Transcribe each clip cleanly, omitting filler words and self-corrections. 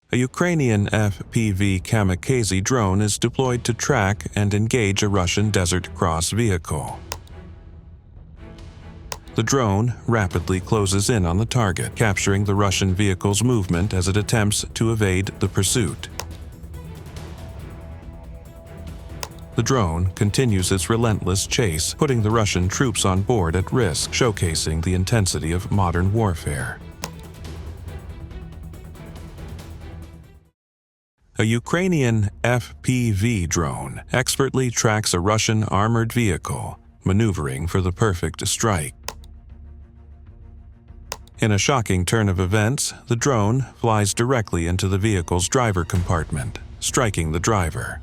A Ukrainian FPV kamikaze drone is deployed to track and engage a Russian Desert Cross vehicle. The drone rapidly closes in on the target, capturing the Russian vehicle's movement as it attempts to evade the pursuit. The drone continues its relentless chase, putting the Russian troops on board at risk, showcasing the intensity of modern warfare. A Ukrainian FPV drone expertly tracks a Russian armored vehicle, maneuvering for the perfect strike. In a shocking turn of events, the drone flies directly into the vehicle's driver compartment, striking the driver.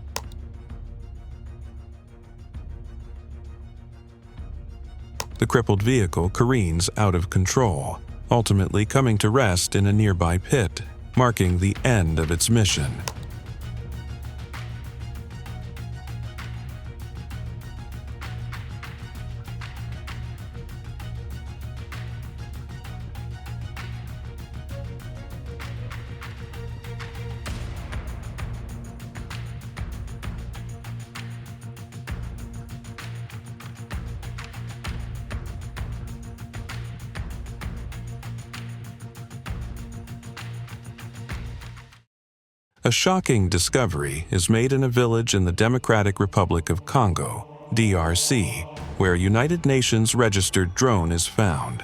The crippled vehicle careens out of control, ultimately coming to rest in a nearby pit, marking the end of its mission. A shocking discovery is made in a village in the Democratic Republic of Congo, DRC, where a United Nations registered drone is found.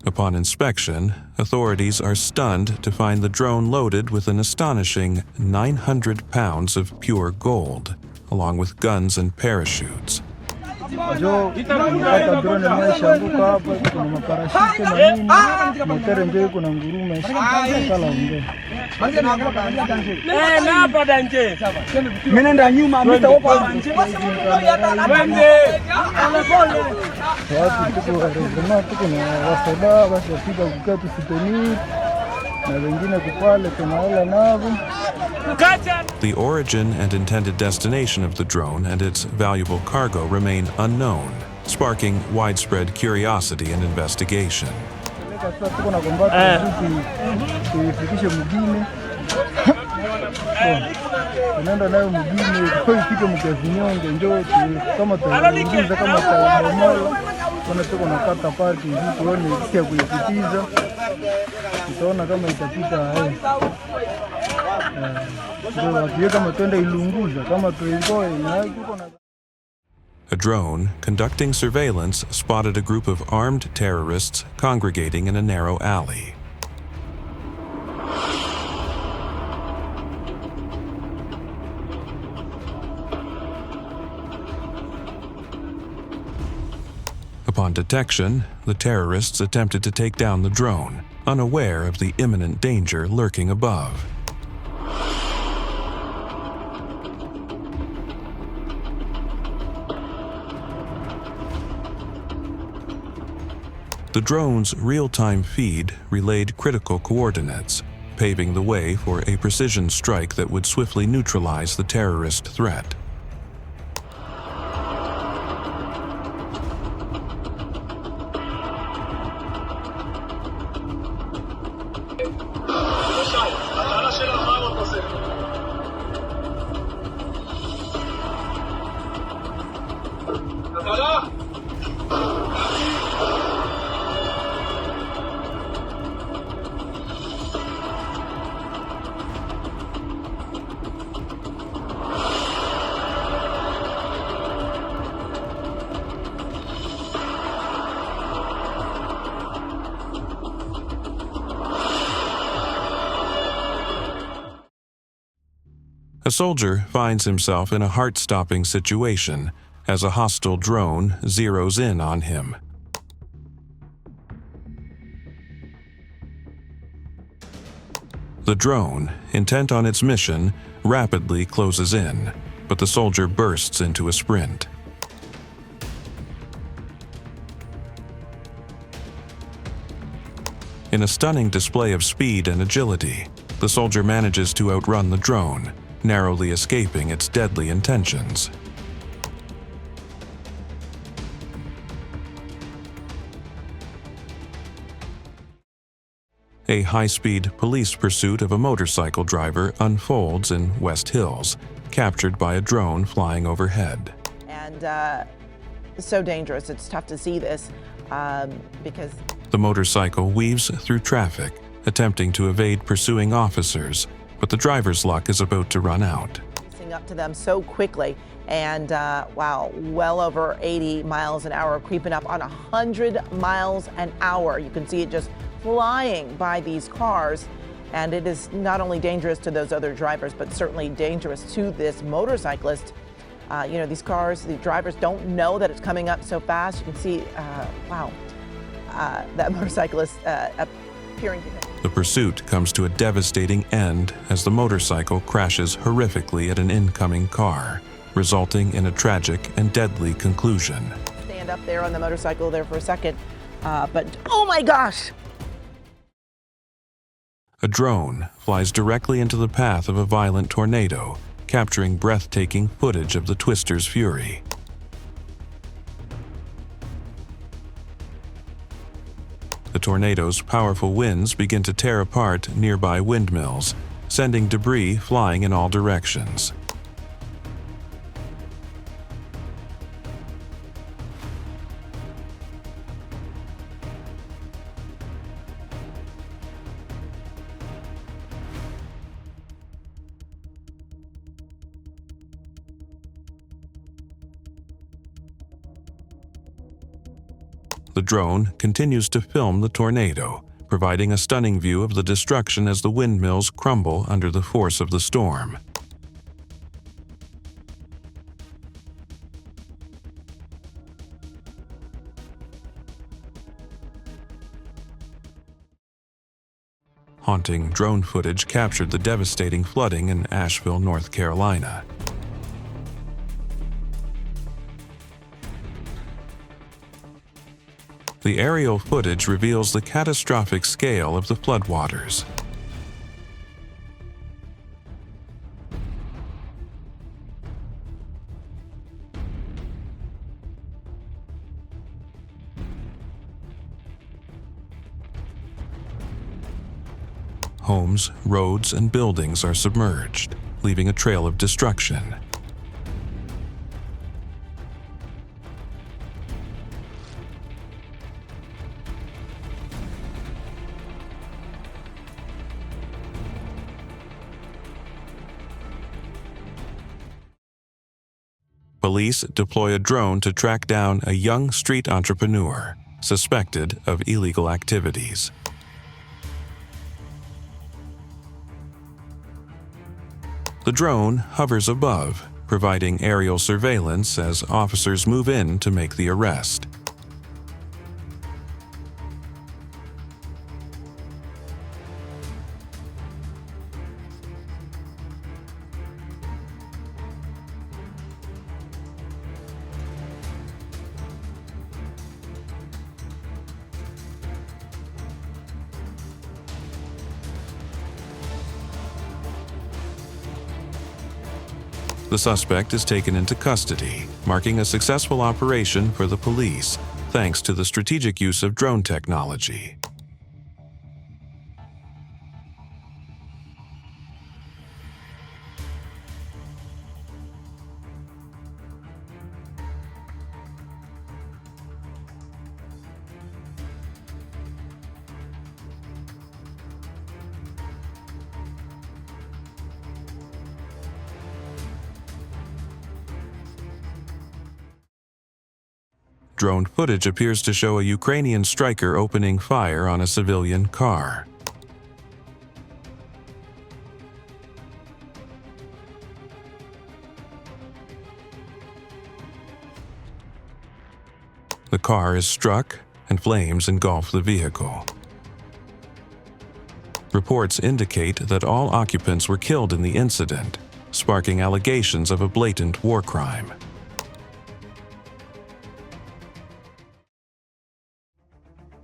Upon inspection, authorities are stunned to find the drone loaded with an astonishing 900 pounds of pure gold, along with guns and parachutes. The origin and intended destination of the drone and its valuable cargo remain unknown, sparking widespread curiosity and investigation. A drone conducting surveillance spotted a group of armed terrorists congregating in a narrow alley. Upon detection, the terrorists attempted to take down the drone, unaware of the imminent danger lurking above. The drone's real-time feed relayed critical coordinates, paving the way for a precision strike that would swiftly neutralize the terrorist threat. A soldier finds himself in a heart-stopping situation as a hostile drone zeroes in on him. The drone, intent on its mission, rapidly closes in, but the soldier bursts into a sprint. In a stunning display of speed and agility, the soldier manages to outrun the drone, narrowly escaping its deadly intentions. A high-speed police pursuit of a motorcycle driver unfolds in West Hills, captured by a drone flying overhead. And it's so dangerous. It's tough to see this because The motorcycle weaves through traffic, attempting to evade pursuing officers, but the driver's luck is about to run out. racing up to them so quickly. And wow, well over 80 miles an hour, creeping up on 100 miles an hour. You can see it just flying by these cars. And it is not only dangerous to those other drivers, but certainly dangerous to this motorcyclist. You know, these cars, the drivers don't know that it's coming up so fast. You can see, wow, that motorcyclist appearing to hit. The pursuit comes to a devastating end as the motorcycle crashes horrifically at an incoming car, resulting in a tragic and deadly conclusion. Stand up there on the motorcycle there for a second, but oh my gosh! A drone flies directly into the path of a violent tornado, capturing breathtaking footage of the twister's fury. The tornado's powerful winds begin to tear apart nearby windmills, sending debris flying in all directions. The drone continues to film the tornado, providing a stunning view of the destruction as the windmills crumble under the force of the storm. Haunting drone footage captured the devastating flooding in Asheville, North Carolina. The aerial footage reveals the catastrophic scale of the floodwaters. Homes, roads, and buildings are submerged, leaving a trail of destruction. Police deploy a drone to track down a young street entrepreneur suspected of illegal activities. The drone hovers above, providing aerial surveillance as officers move in to make the arrest. The suspect is taken into custody, marking a successful operation for the police, thanks to the strategic use of drone technology. Drone footage appears to show a Ukrainian striker opening fire on a civilian car. The car is struck and flames engulf the vehicle. Reports indicate that all occupants were killed in the incident, sparking allegations of a blatant war crime.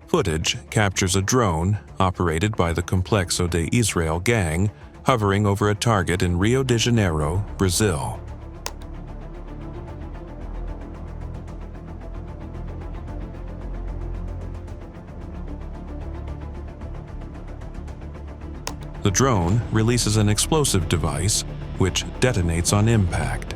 Footage captures a drone, operated by the Complexo de Israel gang, hovering over a target in Rio de Janeiro, Brazil. The drone releases an explosive device which detonates on impact.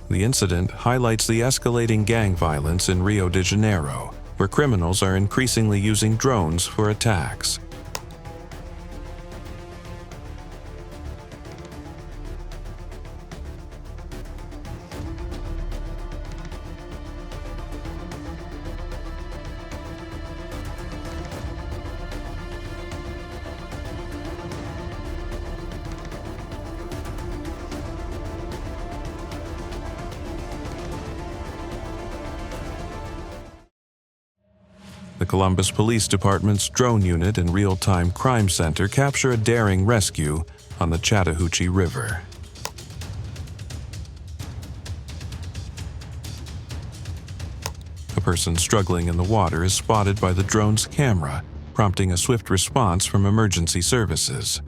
The incident highlights the escalating gang violence in Rio de Janeiro, where criminals are increasingly using drones for attacks. The Columbus Police Department's drone unit and real-time crime center capture a daring rescue on the Chattahoochee River. A person struggling in the water is spotted by the drone's camera, prompting a swift response from emergency services.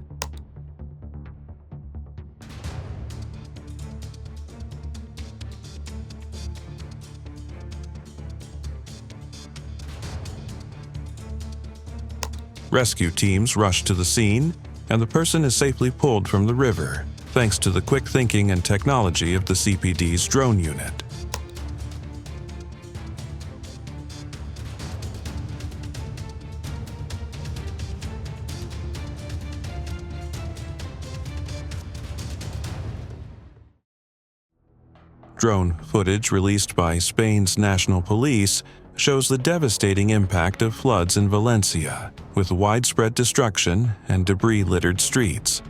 Rescue teams rush to the scene, and the person is safely pulled from the river, thanks to the quick thinking and technology of the CPD's drone unit. Drone footage released by Spain's national police shows the devastating impact of floods in Valencia, with widespread destruction and debris-littered streets.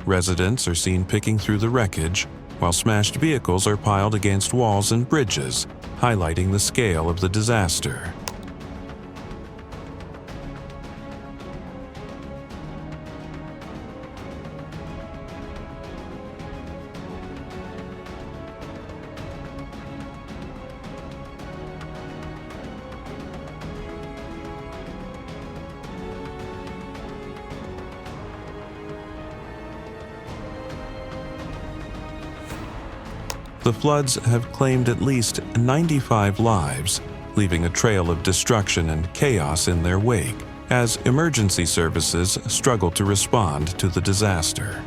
Residents are seen picking through the wreckage, while smashed vehicles are piled against walls and bridges, highlighting the scale of the disaster. The floods have claimed at least 95 lives, leaving a trail of destruction and chaos in their wake, as emergency services struggle to respond to the disaster.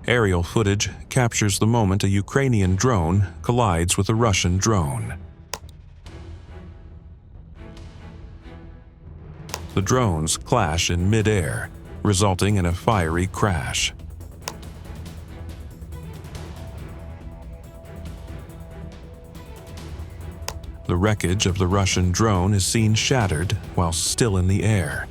Aerial footage captures the moment a Ukrainian drone collides with a Russian drone. The drones clash in mid-air, resulting in a fiery crash. The wreckage of the Russian drone is seen shattered while still in the air.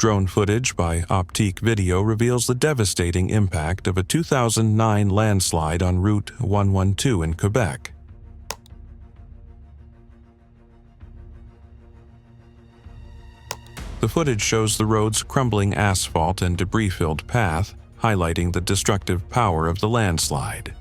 Drone footage by Optique Video reveals the devastating impact of a 2009 landslide on Route 112 in Quebec. The footage shows the road's crumbling asphalt and debris-filled path, highlighting the destructive power of the landslide.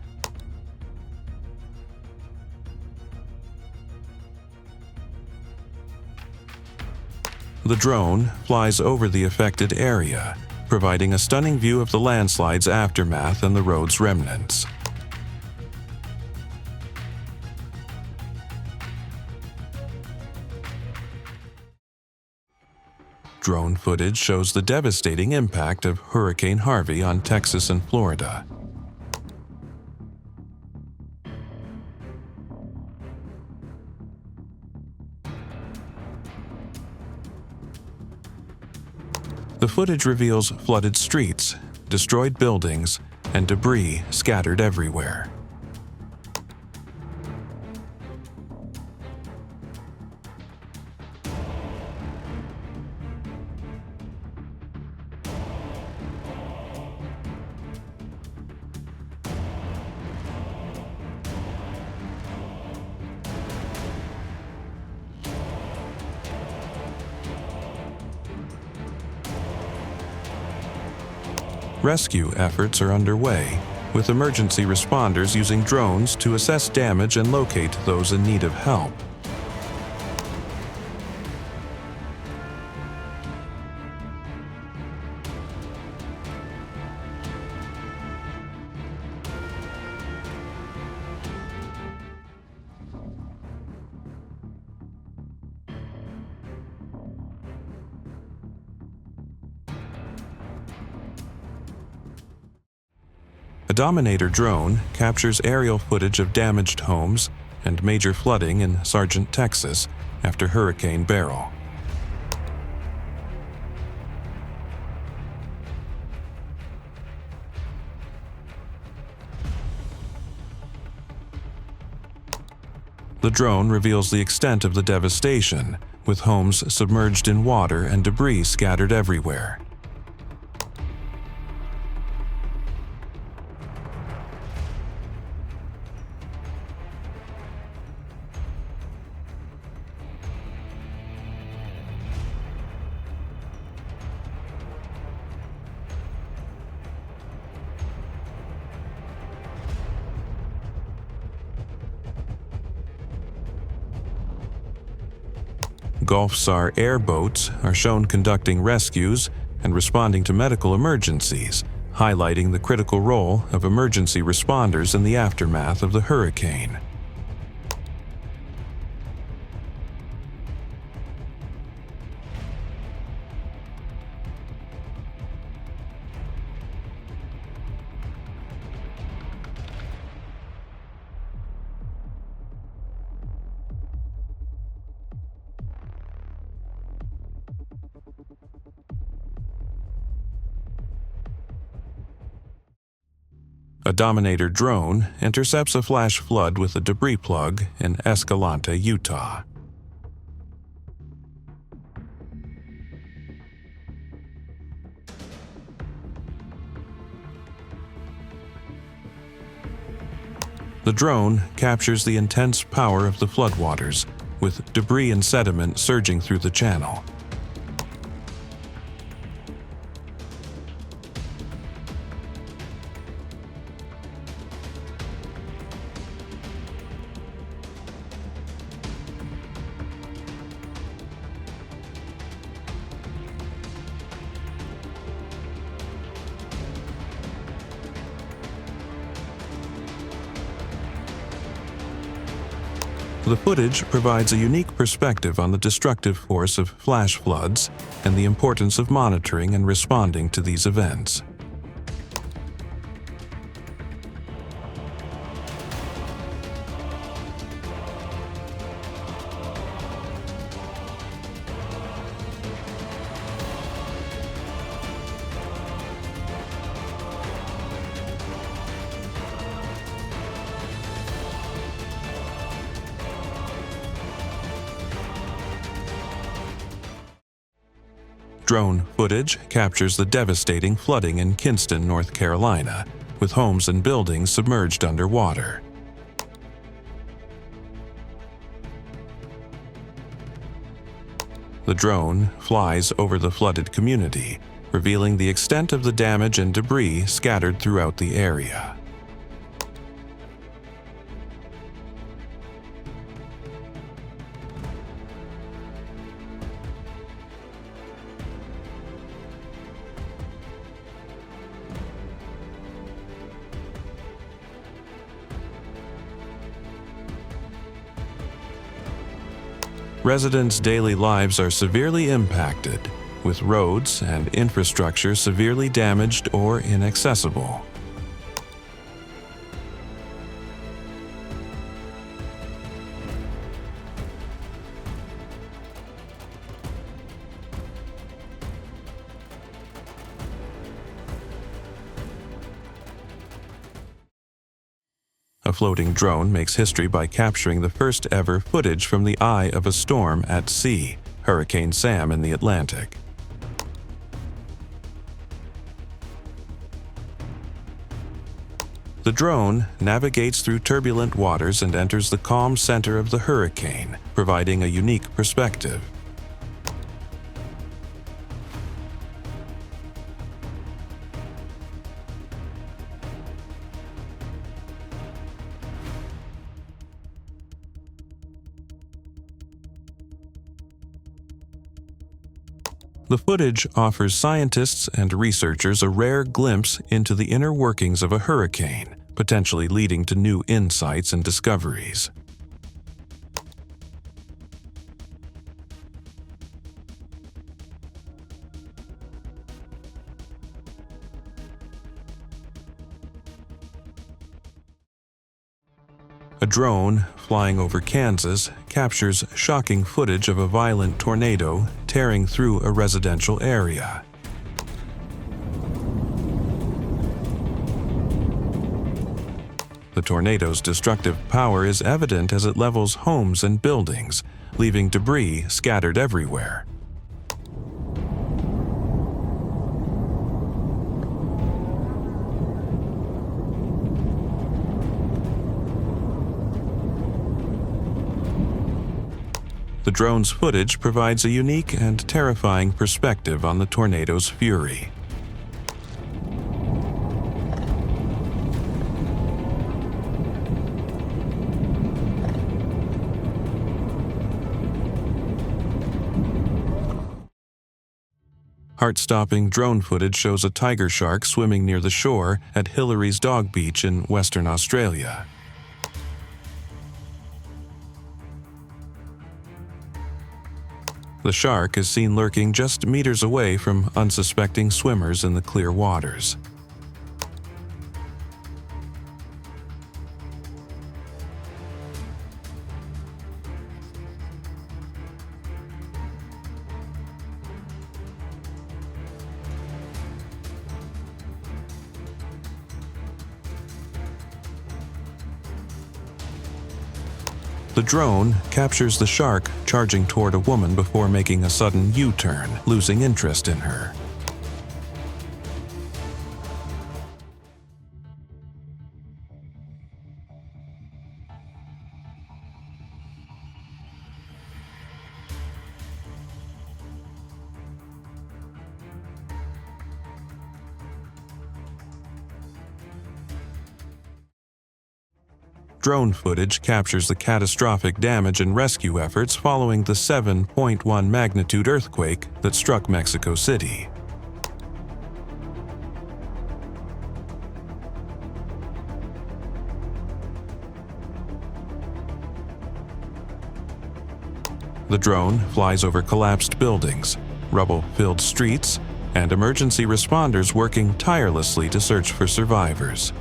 The drone flies over the affected area, providing a stunning view of the landslide's aftermath and the road's remnants. Drone footage shows the devastating impact of Hurricane Harvey on Texas and Florida. The footage reveals flooded streets, destroyed buildings, and debris scattered everywhere. Rescue efforts are underway, with emergency responders using drones to assess damage and locate those in need of help. A Dominator drone captures aerial footage of damaged homes and major flooding in Sargent, Texas, after Hurricane Beryl. The drone reveals the extent of the devastation, with homes submerged in water and debris scattered everywhere. Gulf SAR airboats are shown conducting rescues and responding to medical emergencies, highlighting the critical role of emergency responders in the aftermath of the hurricane. A Dominator drone intercepts a flash flood with a debris plug in Escalante, Utah. The drone captures the intense power of the floodwaters, with debris and sediment surging through the channel. The footage provides a unique perspective on the destructive force of flash floods and the importance of monitoring and responding to these events. Drone footage captures the devastating flooding in Kinston, North Carolina, with homes and buildings submerged underwater. The drone flies over the flooded community, revealing the extent of the damage and debris scattered throughout the area. Residents' daily lives are severely impacted, with roads and infrastructure severely damaged or inaccessible. A floating drone makes history by capturing the first ever footage from the eye of a storm at sea, Hurricane Sam in the Atlantic. The drone navigates through turbulent waters and enters the calm center of the hurricane, providing a unique perspective. The footage offers scientists and researchers a rare glimpse into the inner workings of a hurricane, potentially leading to new insights and discoveries. A drone flying over Kansas captures shocking footage of a violent tornado tearing through a residential area. The tornado's destructive power is evident as it levels homes and buildings, leaving debris scattered everywhere. The drone's footage provides a unique and terrifying perspective on the tornado's fury. Heart-stopping drone footage shows a tiger shark swimming near the shore at Hillary's Dog Beach in Western Australia. The shark is seen lurking just meters away from unsuspecting swimmers in the clear waters. The drone captures the shark charging toward a woman before making a sudden U-turn, losing interest in her. Drone footage captures the catastrophic damage and rescue efforts following the 7.1 magnitude earthquake that struck Mexico City. The drone flies over collapsed buildings, rubble-filled streets, and emergency responders working tirelessly to search for survivors.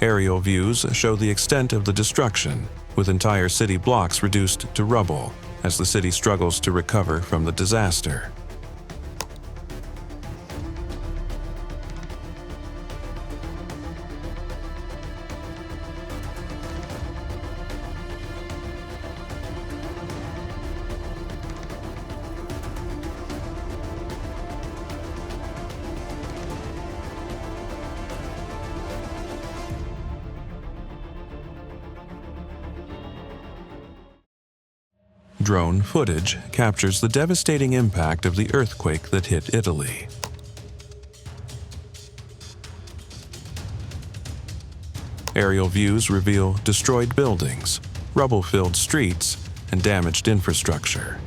Aerial views show the extent of the destruction, with entire city blocks reduced to rubble as the city struggles to recover from the disaster. Drone footage captures the devastating impact of the earthquake that hit Italy. Aerial views reveal destroyed buildings, rubble-filled streets, and damaged infrastructure.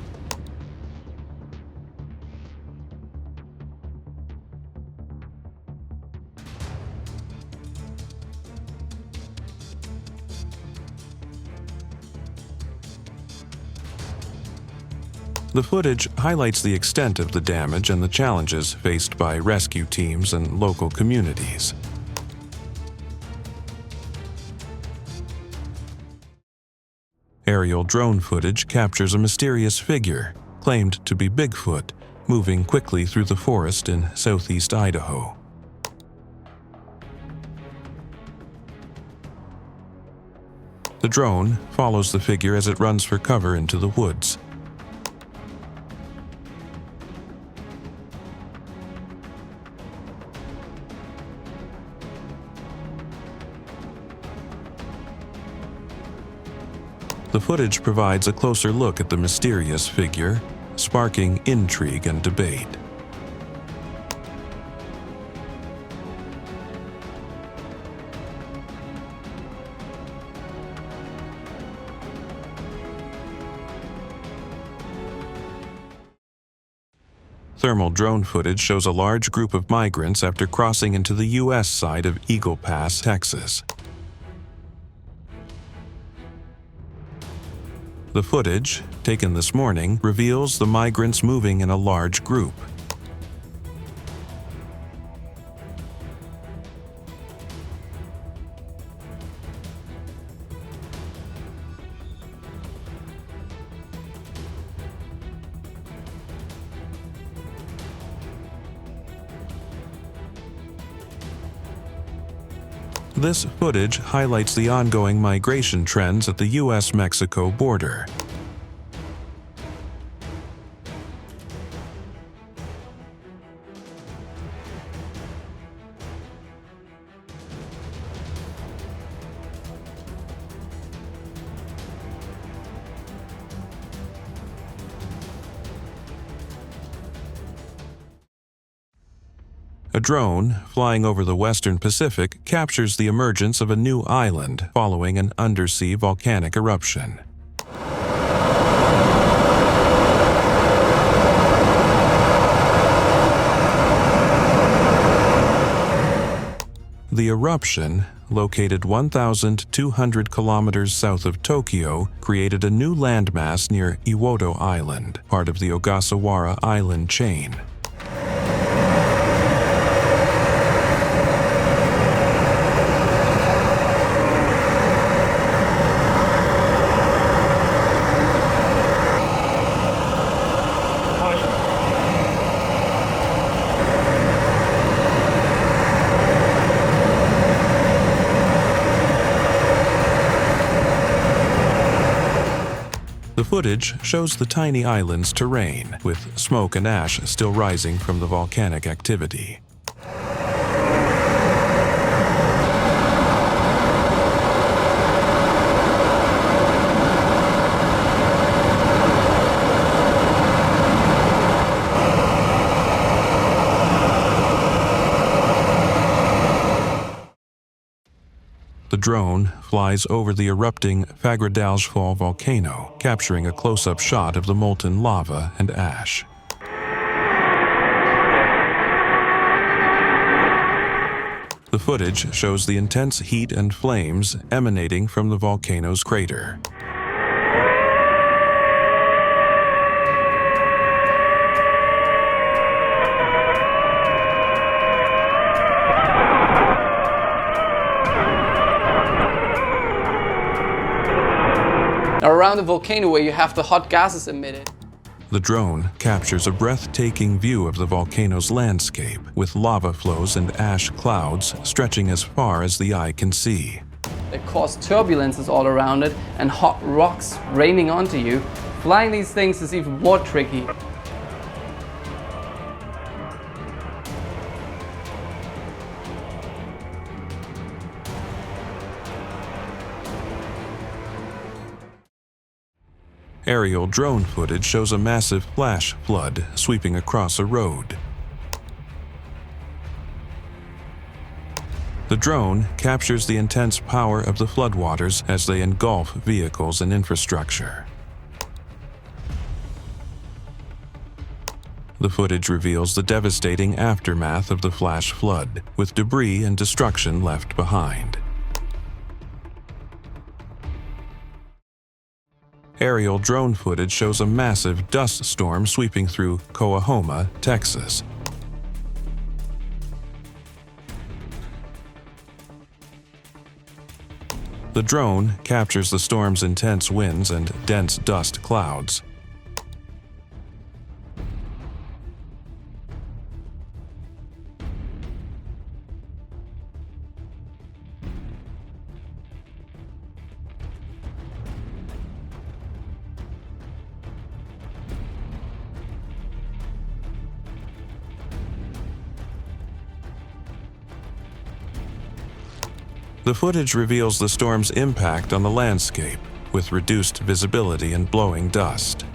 The footage highlights the extent of the damage and the challenges faced by rescue teams and local communities. Aerial drone footage captures a mysterious figure, claimed to be Bigfoot, moving quickly through the forest in southeast Idaho. The drone follows the figure as it runs for cover into the woods. The footage provides a closer look at the mysterious figure, sparking intrigue and debate. Thermal drone footage shows a large group of migrants after crossing into the U.S. side of Eagle Pass, Texas. The footage, taken this morning, reveals the migrants moving in a large group. This footage highlights the ongoing migration trends at the U.S.-Mexico border. A drone flying over the western Pacific captures the emergence of a new island following an undersea volcanic eruption. The eruption, located 1,200 kilometers south of Tokyo, created a new landmass near Iwoto Island, part of the Ogasawara Island chain. The footage shows the tiny island's terrain, with smoke and ash still rising from the volcanic activity. The drone flies over the erupting Fagradalsfjall volcano, capturing a close-up shot of the molten lava and ash. The footage shows the intense heat and flames emanating from the volcano's crater. Now around the volcano where you have the hot gases emitted. The drone captures a breathtaking view of the volcano's landscape, with lava flows and ash clouds stretching as far as the eye can see. They cause turbulences all around it and hot rocks raining onto you. Flying these things is even more tricky. Aerial drone footage shows a massive flash flood sweeping across a road. The drone captures the intense power of the floodwaters as they engulf vehicles and infrastructure. The footage reveals the devastating aftermath of the flash flood, with debris and destruction left behind. Aerial drone footage shows a massive dust storm sweeping through Coahoma, Texas. The drone captures the storm's intense winds and dense dust clouds. The footage reveals the storm's impact on the landscape, with reduced visibility and blowing dust.